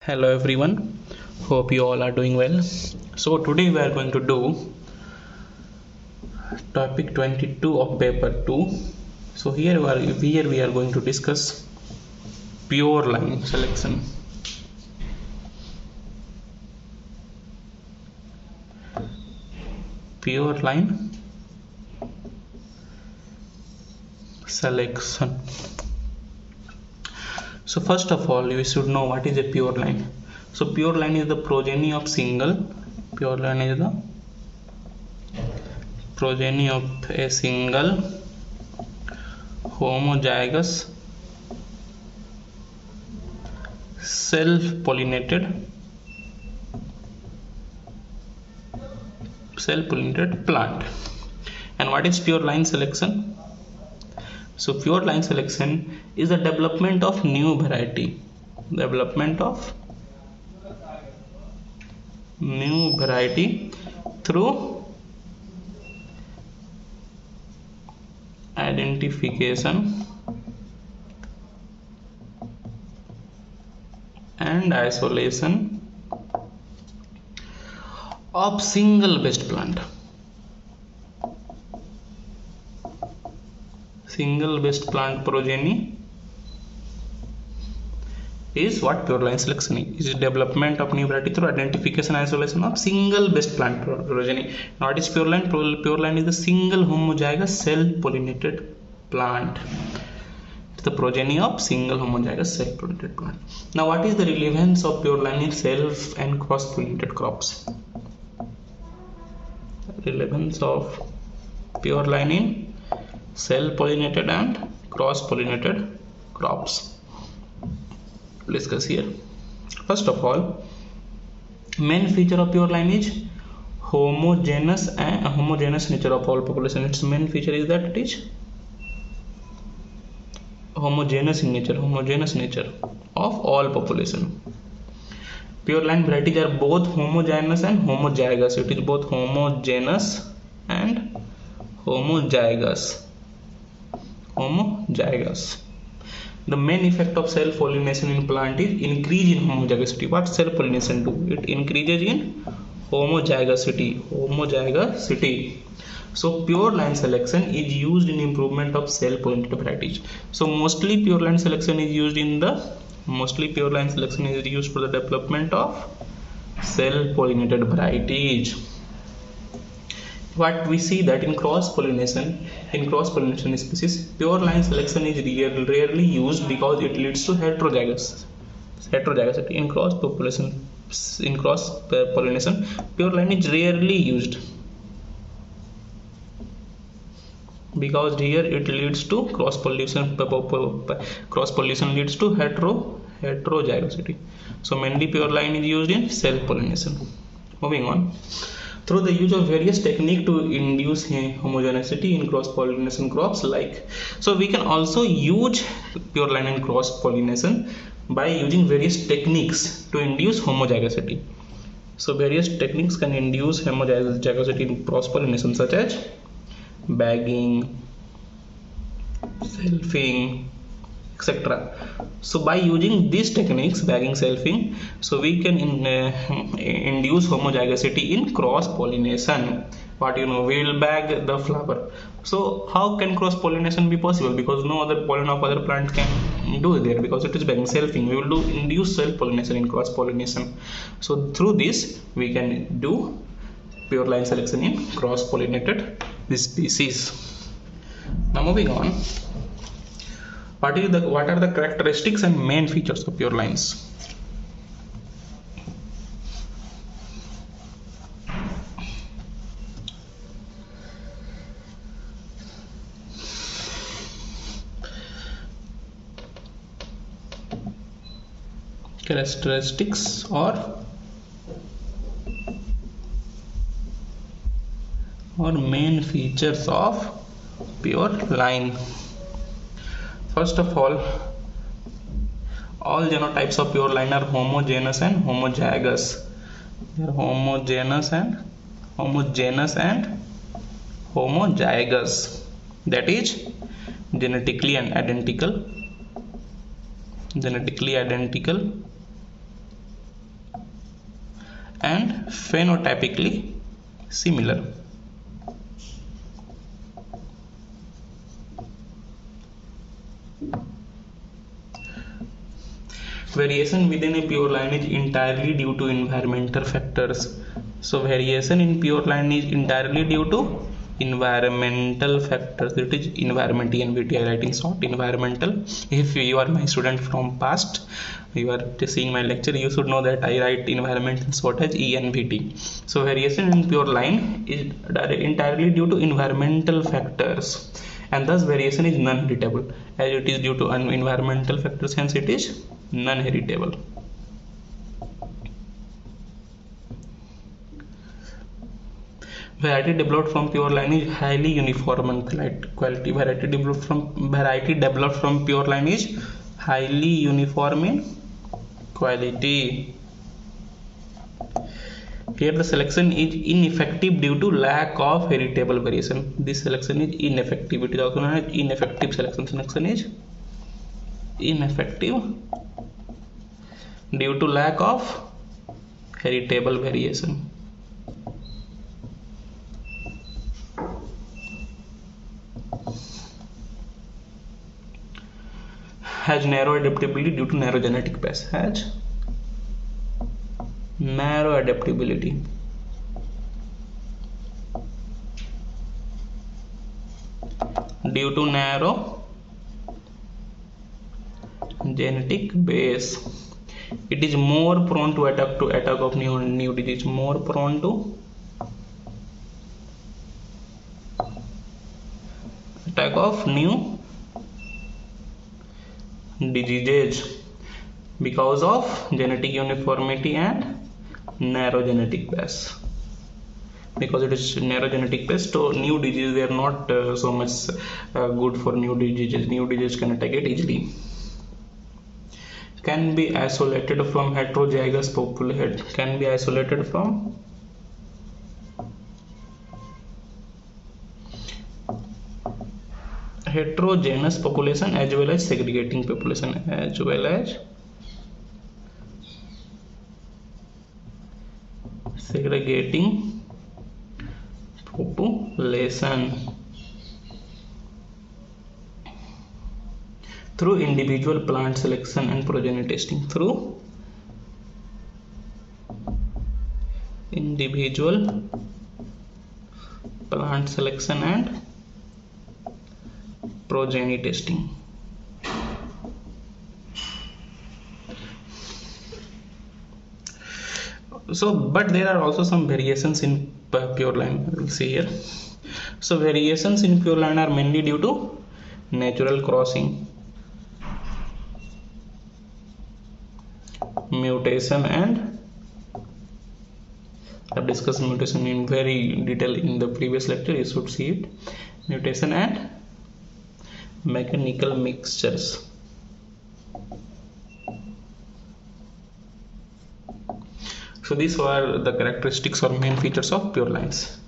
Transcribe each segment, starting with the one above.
Hello everyone, hope you all are doing well. So today we are going to do topic 22 of paper 2. So here we are going to discuss pure line selection. Pure line selection. So first of all, you should know what is a pure line. So pure line is the progeny of single. Pure line is the progeny of a single homozygous self-pollinated plant. And what is pure line selection? So pure line selection is the development of new variety. Through identification and isolation of single best plant. Single best plant progeny is what pure line selection is. It is development of new variety through identification and isolation of single best plant progeny. Now what is pure line? Pure line is the single homozygous self-pollinated plant. It's the progeny of single homozygous self-pollinated plant. Now what is the relevance of pure line in self and cross-pollinated crops? Relevance of pure line in self-pollinated and cross-pollinated crops. Discuss here. First of all, main feature of pure line is homogeneous nature of all population. Its main feature is that it is homogeneous nature of all population. Pure line varieties are both homogeneous and homozygous. It is both homogeneous and homozygous. The main effect of self-pollination in plant is increase in homozygosity. What self-pollination do? It increases in homozygosity. So pure line selection is used in improvement of self-pollinated varieties. So mostly pure line selection is used for the development of self-pollinated varieties. What we see that in cross-pollination species, pure line selection is rarely used because it leads to heterozygosity. In cross-pollination, pure line is rarely used because here it leads to cross-pollination. Cross-pollination leads to heterozygosity. So mainly pure line is used in self-pollination. Moving on. Through the use of various techniques to induce homogeneity in cross-pollination crops, so we can also use pure line in cross-pollination by using various techniques to induce homozygosity. So various techniques can induce homozygosity in cross-pollination, such as bagging, selfing, etc. So by using these techniques, bagging, selfing, so we can induce homozygosity in cross-pollination. We will bag the flower. So how can cross-pollination be possible? Because no other pollen of other plants can do there, because it is bagging, selfing. We will induce self-pollination in cross-pollination. So through this we can do pure line selection in cross-pollinated species. Now moving on. What are the characteristics and main features of pure lines? Characteristics or main features of pure line. First of all genotypes of pure line are homogeneous and homozygous. They are homogeneous and homozygous. That is genetically identical and phenotypically similar. Variation within a pure line is entirely due to environmental factors. So variation in pure line is entirely due to environmental factors. It is environment, ENVT, I writing short environmental. If you are my student from past, you are seeing my lecture, you should know that I write environment short as ENVT. So variation in pure line is entirely due to environmental factors, and thus variation is non-heritable. As it is due to environmental factors, hence it is non-heritable. Variety developed from pure line is highly uniform in quality. Variety developed from pure line is highly uniform in quality. Here the selection is ineffective due to lack of heritable variation. This selection is ineffective. It is also known as ineffective selection. Selection is ineffective due to lack of heritable variation. Has narrow adaptability due to narrow genetic base. Has narrow adaptability due to narrow genetic base. It is more prone to attack of new disease. More prone to attack of new diseases because of genetic uniformity and narrow genetic base. Because it is narrow genetic base, so new diseases they are not so much good for new diseases. New diseases can attack it easily. Can be isolated from heterozygous population. Can be isolated from heterogeneous population as well as segregating population, as well as segregating population through individual plant selection and progeny testing. Through individual plant selection and progeny testing. So but there are also some variations in pure line. We'll see here. So variations in pure line are mainly due to natural crossing, mutation, and I've discussed mutation in very detail in the previous lecture, you should see it. Mutation and mechanical mixtures. So these were the characteristics or main features of pure lines.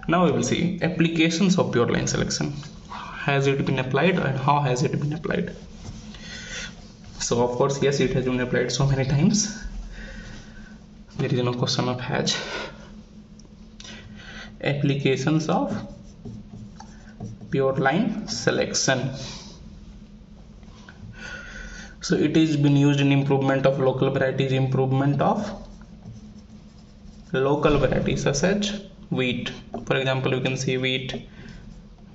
Now we will see applications of pure line selection. Has it been applied and how has it been applied? So of course, yes, it has been applied so many times. There is no question of has. Applications of pure line selection. So it is been used in improvement of local varieties, improvement of local varieties such as wheat. For example, you can see wheat,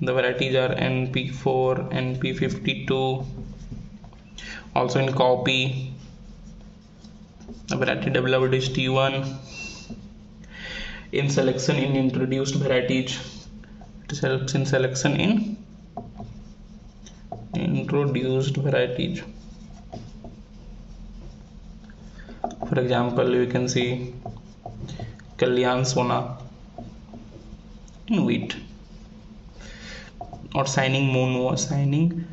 the varieties are NP4, NP52. Also in coffee, the variety developed is T1. In selection in introduced varieties, it helps in selection in introduced varieties. For example, you can see Kalyan Sona in wheat, or Shining Moon was Shining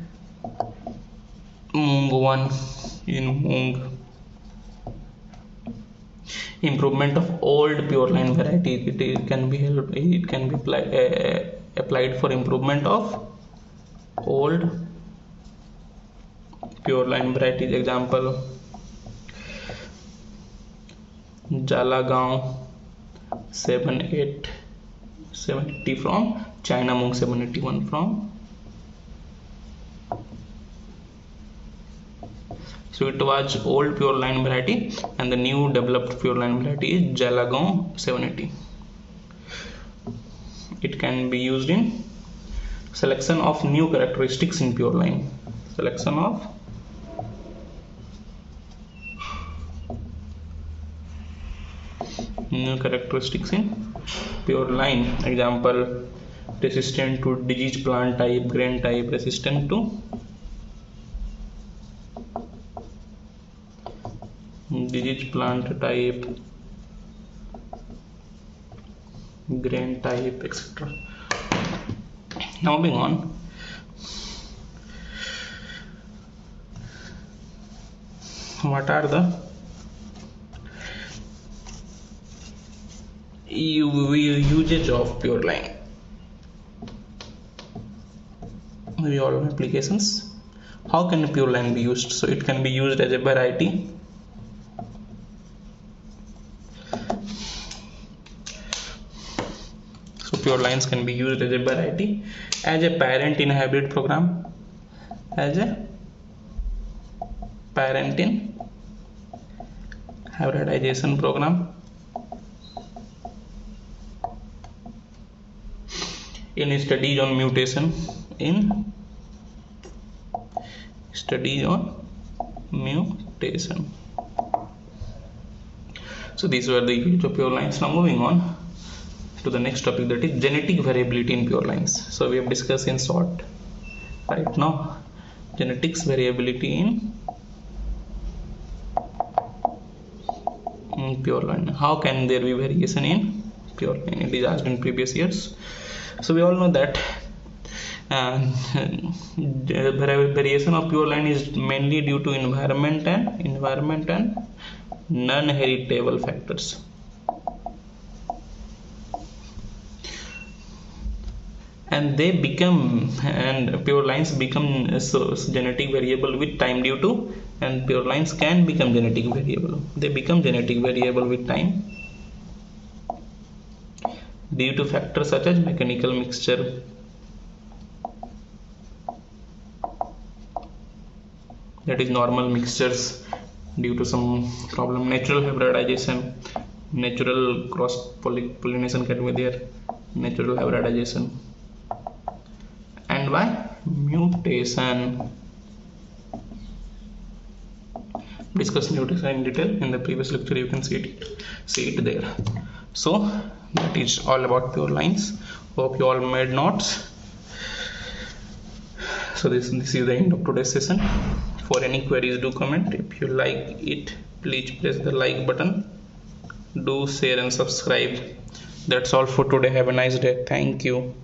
Moong 1 in Moong. Improvement of old pure line varieties. It can be applied for improvement of old pure line varieties. Example, Jalagaon 780 from China Mung 781 from. So it was old Pureline variety, and the new developed Pureline variety is Jalagaon 780. It can be used in selection of new characteristics in Pureline. Selection of new characteristics in Pureline. Example: resistant to disease plant type, grain type, resistant to disease plant type, grain type, etc. Now moving on. What are the usage of Pureline? We all know applications. How can Pureline be used? So it can be used as a variety. So Purelines can be used as a variety, as a parent in hybrid program, as a parent in hybridization program, in studies on mutation, in studies on mutation. So these were the use of Purelines. Now moving on to the next topic, that is genetic variability in Purelines. So we have discussed in short right now genetics variability in Pureline. How can there be variation in Pureline? It is asked in previous years. So we all know that variation of Pureline is mainly due to environment and non-heritable factors. And Purelines become so genetic variable with time due to, and Purelines can become genetic variable. They become genetic variable with time due to factors such as mechanical mixture, that is normal mixtures due to some problem, natural hybridization, natural cross pollination can be there, natural hybridization, and by mutation. Discuss mutation in detail in the previous lecture. You can see it there. So that is all about Purelines. Hope you all made notes. So this is the end of today's session. For any queries, do comment. If you like it, please press the like button. Do share and subscribe. That's all for today. Have a nice day. Thank you.